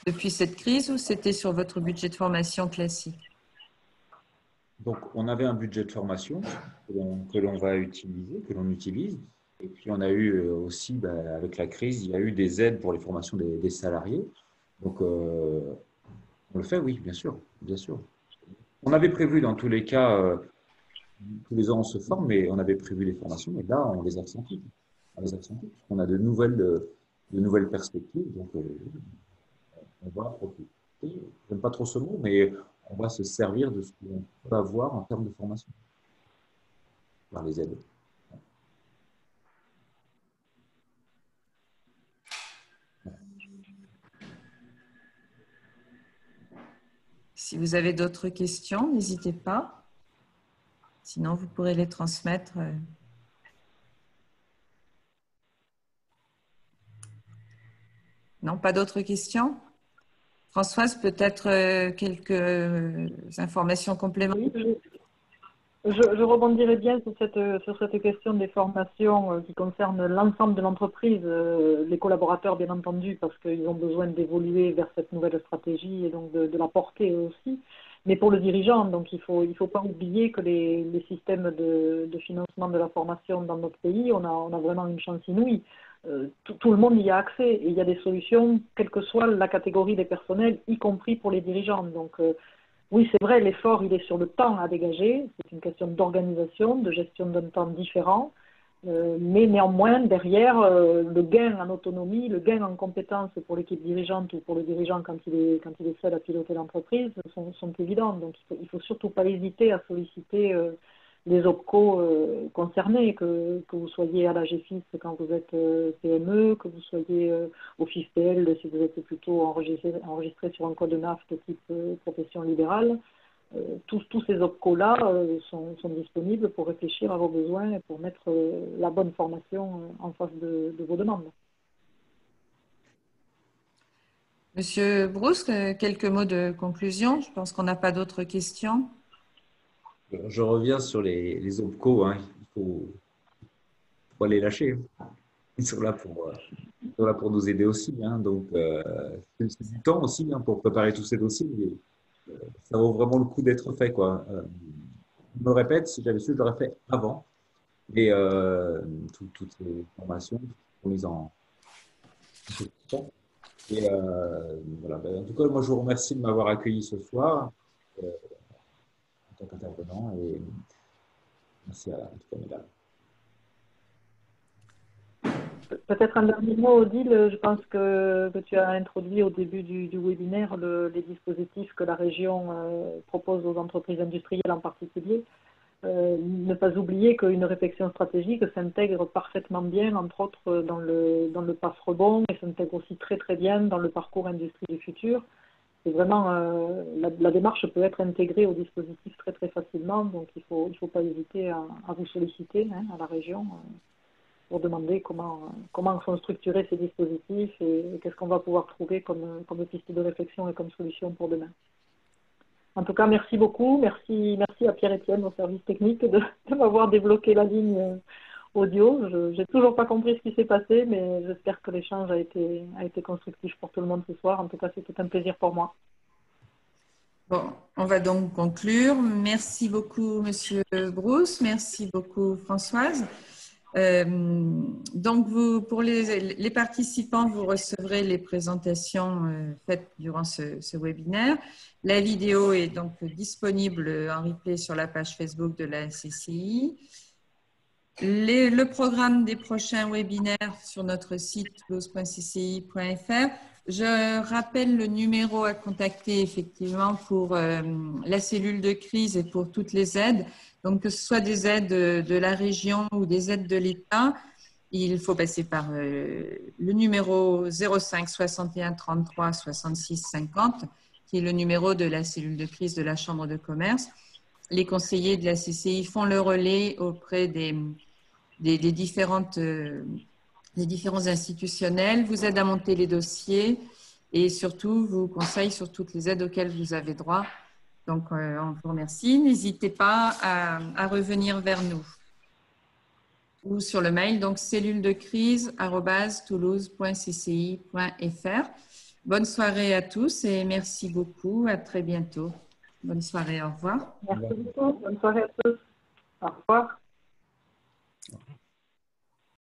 depuis cette crise ou c'était sur votre budget de formation classique? Donc, on avait un budget de formation que l'on va utiliser, que l'on utilise. Et puis, on a eu aussi, avec la crise, il y a eu des aides pour les formations des salariés. Donc, on le fait, oui, bien sûr, bien sûr. On avait prévu dans tous les cas, tous les ans on se forme, mais on avait prévu les formations, et là, on les accentue. On les accentue, parce qu'on a de nouvelles perspectives. Donc, on va profiter. J'aime pas trop ce mot, mais on va se servir de ce qu'on peut avoir en termes de formation par les aides. Si vous avez d'autres questions, n'hésitez pas. Sinon, vous pourrez les transmettre. Non, pas d'autres questions? Françoise, peut-être quelques informations complémentaires? Oui, je rebondirai bien sur cette question des formations qui concernent l'ensemble de l'entreprise, les collaborateurs bien entendu, parce qu'ils ont besoin d'évoluer vers cette nouvelle stratégie et donc de la porter eux aussi. Mais pour le dirigeant, donc il faut pas oublier que les systèmes de financement de la formation dans notre pays, on a vraiment une chance inouïe. Tout le monde y a accès et il y a des solutions, quelle que soit la catégorie des personnels, y compris pour les dirigeants. Donc oui, c'est vrai, l'effort, il est sur le temps à dégager. C'est une question d'organisation, de gestion d'un temps différent. Mais néanmoins, derrière, le gain en autonomie, le gain en compétences pour l'équipe dirigeante ou pour le dirigeant quand il est seul à piloter l'entreprise sont évidents. Donc, il ne faut surtout pas hésiter à solliciter les OPCO concernés, que vous soyez à la GFIS quand vous êtes PME, que vous soyez au FIFPL si vous êtes plutôt enregistré sur un code NAF de type profession libérale. Tous ces OPCO-là sont disponibles pour réfléchir à vos besoins et pour mettre la bonne formation en face de vos demandes. Monsieur Brousse, quelques mots de conclusion. Je pense qu'on n'a pas d'autres questions. Je reviens sur les OPCO, hein. Il faut les lâcher. Ils sont là pour nous aider aussi, hein. Donc, c'est du temps aussi, hein, pour préparer tous ces dossiers. Ça vaut vraiment le coup d'être fait, quoi. Je me répète, si j'avais su, je l'aurais fait avant. Et toutes ces formations sont mises en temps. Et voilà. En tout cas, moi, je vous remercie de m'avoir accueilli ce soir en tant qu'intervenant. Et merci à toutes les mesdames. Peut-être un dernier mot, Odile. Je pense que tu as introduit au début du webinaire les dispositifs que la région propose aux entreprises industrielles en particulier. Ne pas oublier qu'une réflexion stratégique s'intègre parfaitement bien, entre autres, dans le pass rebond et s'intègre aussi très très bien dans le parcours industrie du futur. C'est vraiment, la démarche peut être intégrée au dispositif très très facilement, donc il faut pas hésiter à vous solliciter, hein, à la région pour demander comment sont structurés ces dispositifs et qu'est-ce qu'on va pouvoir trouver comme piste de réflexion et comme solution pour demain. En tout cas, merci beaucoup. Merci à Pierre-Étienne, au service technique, de m'avoir débloqué la ligne audio. Je n'ai toujours pas compris ce qui s'est passé, mais j'espère que l'échange a été constructif pour tout le monde ce soir. En tout cas, c'était un plaisir pour moi. Bon, on va donc conclure. Merci beaucoup, Monsieur Brousse. Merci beaucoup, Françoise. Donc, pour les participants, vous recevrez les présentations faites durant ce webinaire. La vidéo est donc disponible en replay sur la page Facebook de la CCI. Le programme des prochains webinaires sur notre site toulouse.cci.fr. Je rappelle le numéro à contacter effectivement pour la cellule de crise et pour toutes les aides. Donc, que ce soit des aides de la région ou des aides de l'État, il faut passer par le numéro 05 61 33 66 50, qui est le numéro de la cellule de crise de la Chambre de commerce. Les conseillers de la CCI font le relais auprès des différents institutionnels, vous aident à monter les dossiers et surtout vous conseille sur toutes les aides auxquelles vous avez droit. Donc, on vous remercie. N'hésitez pas à revenir vers nous ou sur le mail, donc celluledecrise@toulouse.cci.fr. Bonne soirée à tous et merci beaucoup. À très bientôt. Bonne soirée. Au revoir. Merci beaucoup. Bonne soirée à tous. Au revoir.